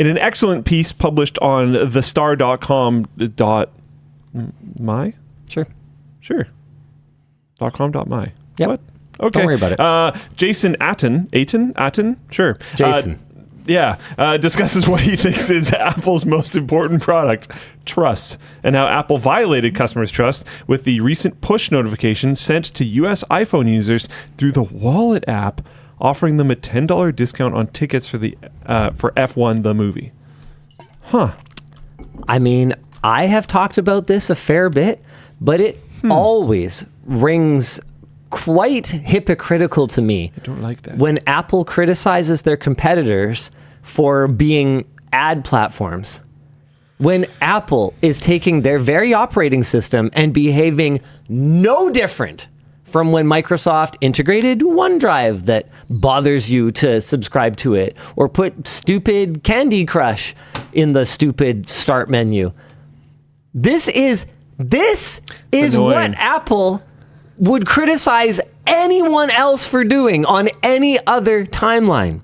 In an excellent piece published on thestar.com.my? Sure. .com.my. Yep. What? Okay. Don't worry about it. Jason Atten? Sure. Jason. Discusses what he thinks is Apple's most important product, trust, and how Apple violated customers' trust with the recent push notification sent to U.S. iPhone users through the Wallet app, offering them a $10 discount on tickets for F1 the movie. Huh. I mean, I have talked about this a fair bit, but it always rings quite hypocritical to me. I don't like that. When Apple criticizes their competitors for being ad platforms. When Apple is taking their very operating system and behaving no different from when Microsoft integrated OneDrive that bothers you to subscribe to it, or put stupid Candy Crush in the stupid start menu. This is what Apple would criticize anyone else for doing on any other timeline.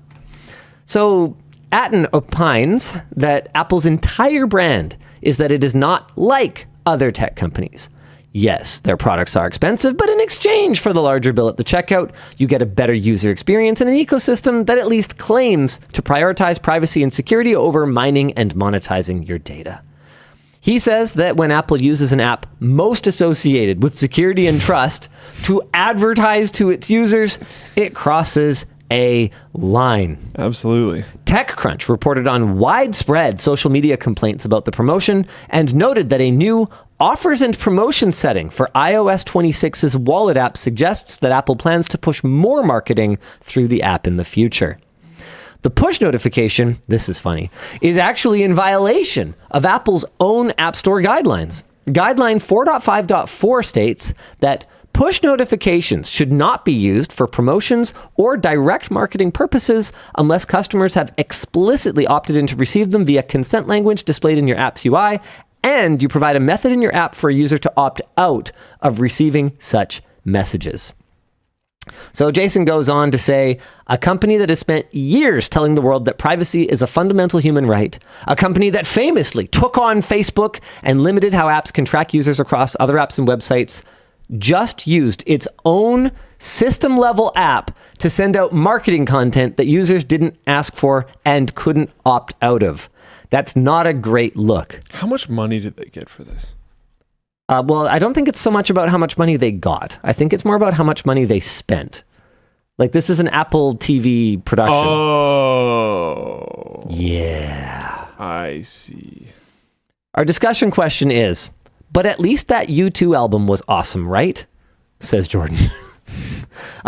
So Atten opines that Apple's entire brand is that it is not like other tech companies. Yes, their products are expensive, but in exchange for the larger bill at the checkout, you get a better user experience and an ecosystem that at least claims to prioritize privacy and security over mining and monetizing your data. He says that when Apple uses an app most associated with security and trust to advertise to its users, it crosses a line. Absolutely. TechCrunch reported on widespread social media complaints about the promotion and noted that a new offers and promotion setting for iOS 26's Wallet app suggests that Apple plans to push more marketing through the app in the future. The push notification, this is funny, is actually in violation of Apple's own App Store guidelines. Guideline 4.5.4 states that push notifications should not be used for promotions or direct marketing purposes unless customers have explicitly opted in to receive them via consent language displayed in your app's UI, and you provide a method in your app for a user to opt out of receiving such messages. So Jason goes on to say, a company that has spent years telling the world that privacy is a fundamental human right, a company that famously took on Facebook and limited how apps can track users across other apps and websites, just used its own system-level app to send out marketing content that users didn't ask for and couldn't opt out of. That's not a great look. How much money did they get for this? Well, I don't think it's so much about how much money they got. I think it's more about how much money they spent. Like, this is an Apple TV production. Oh. Yeah. I see. Our discussion question is, but at least that U2 album was awesome, right? Says Jordan.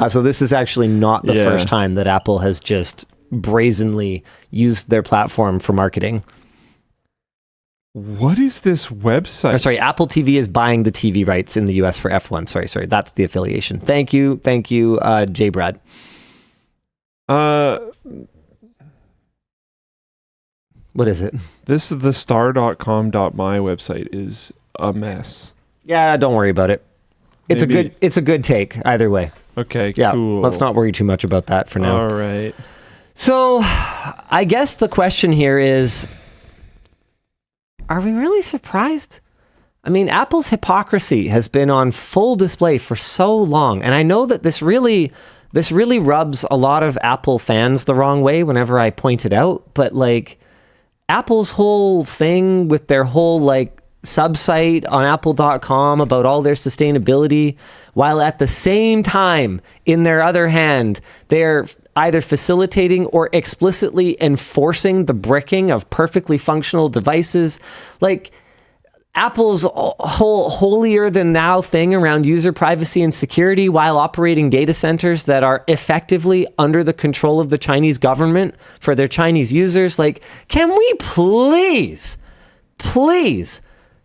So this is actually not the first time that Apple has just brazenly used their platform for marketing. What is this website? Or sorry, Apple TV is buying the TV rights in the US for F1. Sorry, that's the affiliation. Thank you, J. Brad. What is it? This is the star.com.my website is a mess. Yeah, don't worry about it. It's a good take either way. Okay, yeah, cool. Let's not worry too much about that for now. All right. So, I guess the question here is, are we really surprised? I mean, Apple's hypocrisy has been on full display for so long, and I know that this really rubs a lot of Apple fans the wrong way whenever I point it out, but like Apple's whole thing with their whole like sub-site on apple.com about all their sustainability, while at the same time, in their other hand, they're either facilitating or explicitly enforcing the bricking of perfectly functional devices. Like Apple's whole holier than thou thing around user privacy and security while operating data centers that are effectively under the control of the Chinese government for their Chinese users. Like, can we please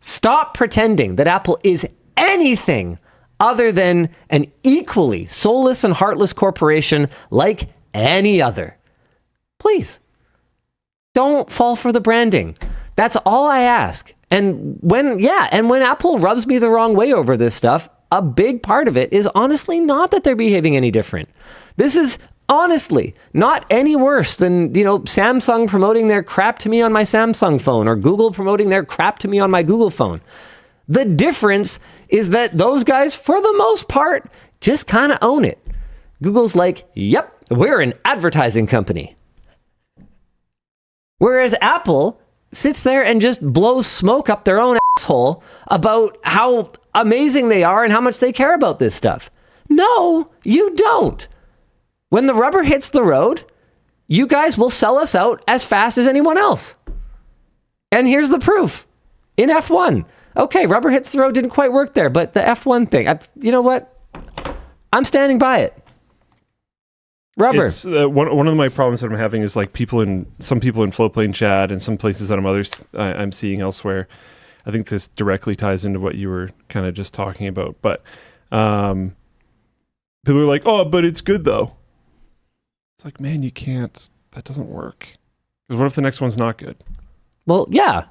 stop pretending that Apple is anything other than an equally soulless and heartless corporation like any other? Please. Don't fall for the branding. That's all I ask. And when Apple rubs me the wrong way over this stuff, a big part of it is honestly not that they're behaving any different. This is Honestly, not any worse than, Samsung promoting their crap to me on my Samsung phone or Google promoting their crap to me on my Google phone. The difference is that those guys, for the most part, just kind of own it. Google's like, yep, we're an advertising company. Whereas Apple sits there and just blows smoke up their own asshole about how amazing they are and how much they care about this stuff. No, you don't. When the rubber hits the road, you guys will sell us out as fast as anyone else. And here's the proof. In F1. Okay, rubber hits the road didn't quite work there, but the F1 thing, you know what? I'm standing by it. Rubber. It's, one of my problems that I'm having is like some people in Flowplane chat and some places that I'm seeing elsewhere. I think this directly ties into what you were kind of just talking about. But people are like, oh, but it's good though. It's like, man, you can't. That doesn't work. Because what if the next one's not good? Well, yeah.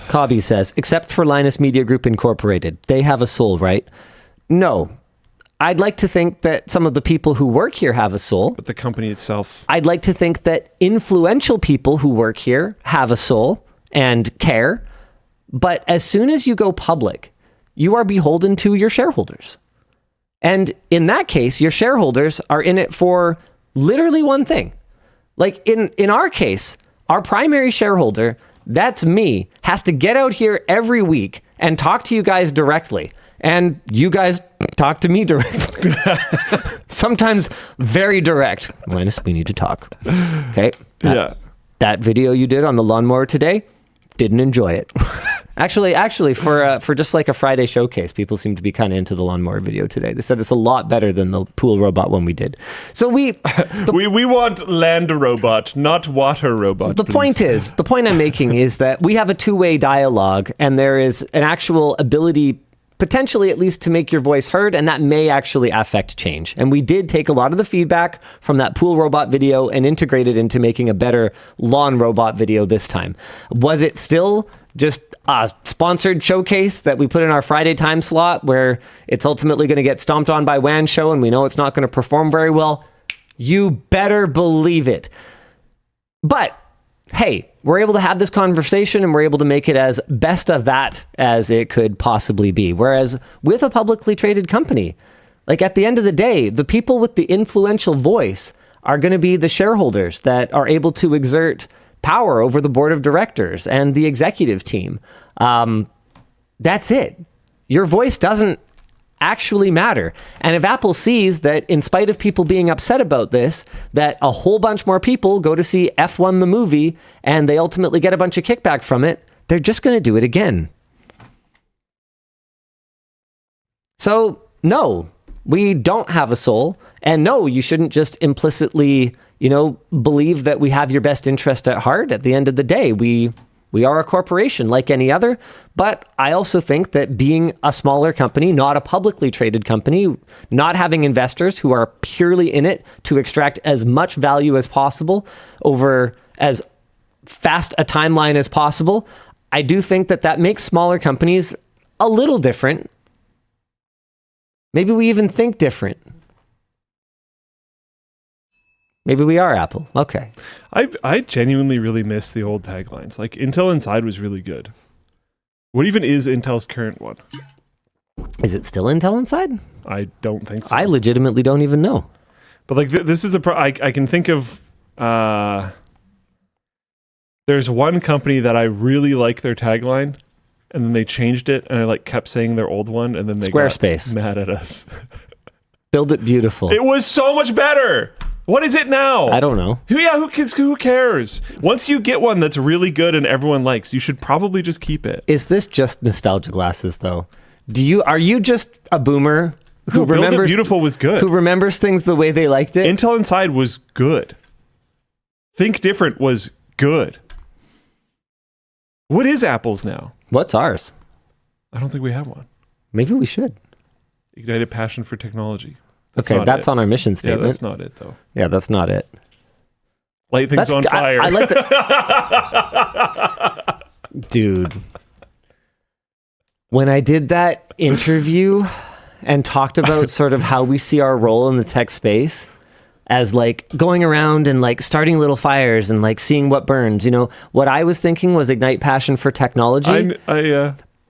Cobby says, except for Linus Media Group Incorporated. They have a soul, right? No. I'd like to think that some of the people who work here have a soul. But the company itself. I'd like to think that influential people who work here have a soul and care. But as soon as you go public, you are beholden to your shareholders. And in that case, your shareholders are in it for literally one thing. Like in our case, our primary shareholder, that's me, has to get out here every week and talk to you guys directly. And you guys talk to me directly. Sometimes very direct. Linus, we need to talk. Okay? That video you did on the lawnmower today, didn't enjoy it. Actually, for just like a Friday showcase, people seem to be kind of into the lawnmower video today. They said it's a lot better than the pool robot one we did. So we want land robot, not water robot. The point I'm making is that we have a two-way dialogue, and there is an actual ability, potentially at least, to make your voice heard, and that may actually affect change. And we did take a lot of the feedback from that pool robot video and integrate it into making a better lawn robot video this time. Was it still just a sponsored showcase that we put in our Friday time slot where it's ultimately going to get stomped on by WAN Show and we know it's not going to perform very well? You better believe it. But hey, we're able to have this conversation and we're able to make it as best of that as it could possibly be. Whereas with a publicly traded company, like at the end of the day, the people with the influential voice are going to be the shareholders that are able to exert power over the board of directors and the executive team. That's it. Your voice doesn't actually matter. And if Apple sees that in spite of people being upset about this, that a whole bunch more people go to see F1 the movie and they ultimately get a bunch of kickback from it, they're just going to do it again. So no, we don't have a soul. And no, you shouldn't just implicitly, believe that we have your best interest at heart. At the end of the day, we are a corporation like any other. But I also think that being a smaller company, not a publicly traded company, not having investors who are purely in it to extract as much value as possible over as fast a timeline as possible, I do think that makes smaller companies a little different. Maybe we even think different. Maybe we are Apple. Okay. I genuinely really miss the old taglines. Like Intel Inside was really good. What even is Intel's current one? Is it still Intel Inside? I don't think so. I legitimately don't even know. But like this is I can think of there's one company that I really like their tagline, and then they changed it, and I kept saying their old one, and then they Squarespace. got mad at us. Build it beautiful. It was so much better. What is it now? I don't know. Who cares? Once you get one that's really good and everyone likes, you should probably just keep it. Is this just nostalgia glasses, though? Are you just a boomer who remembers? Build It Beautiful was good. Who remembers things the way they liked it? Intel Inside was good. Think Different was good. What is Apple's now? What's ours? I don't think we have one. Maybe we should. Ignited passion for technology. That's on our mission statement. Yeah, that's not it, though. Yeah, that's not it. Light things on fire. I like that. Dude. When I did that interview and talked about sort of how we see our role in the tech space as like going around and like starting little fires and like seeing what burns. You know, what I was thinking was ignite passion for technology.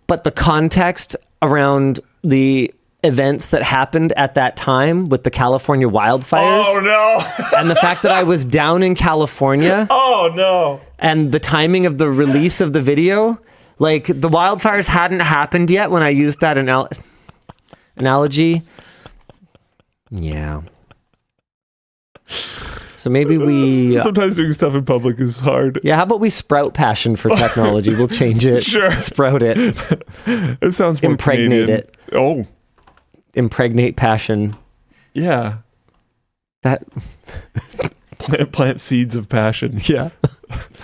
But the context around the events that happened at that time with the California wildfires. Oh no. And the fact that I was down in California. Oh no. And the timing of the release of the video, like the wildfires hadn't happened yet when I used that analogy. Yeah. So maybe we... Sometimes doing stuff in public is hard. Yeah, how about we sprout passion for technology? We'll change it. Sure. Sprout it. It sounds more Impregnate Canadian. it. Oh. Impregnate passion. Yeah. That... Plant seeds of passion. Yeah.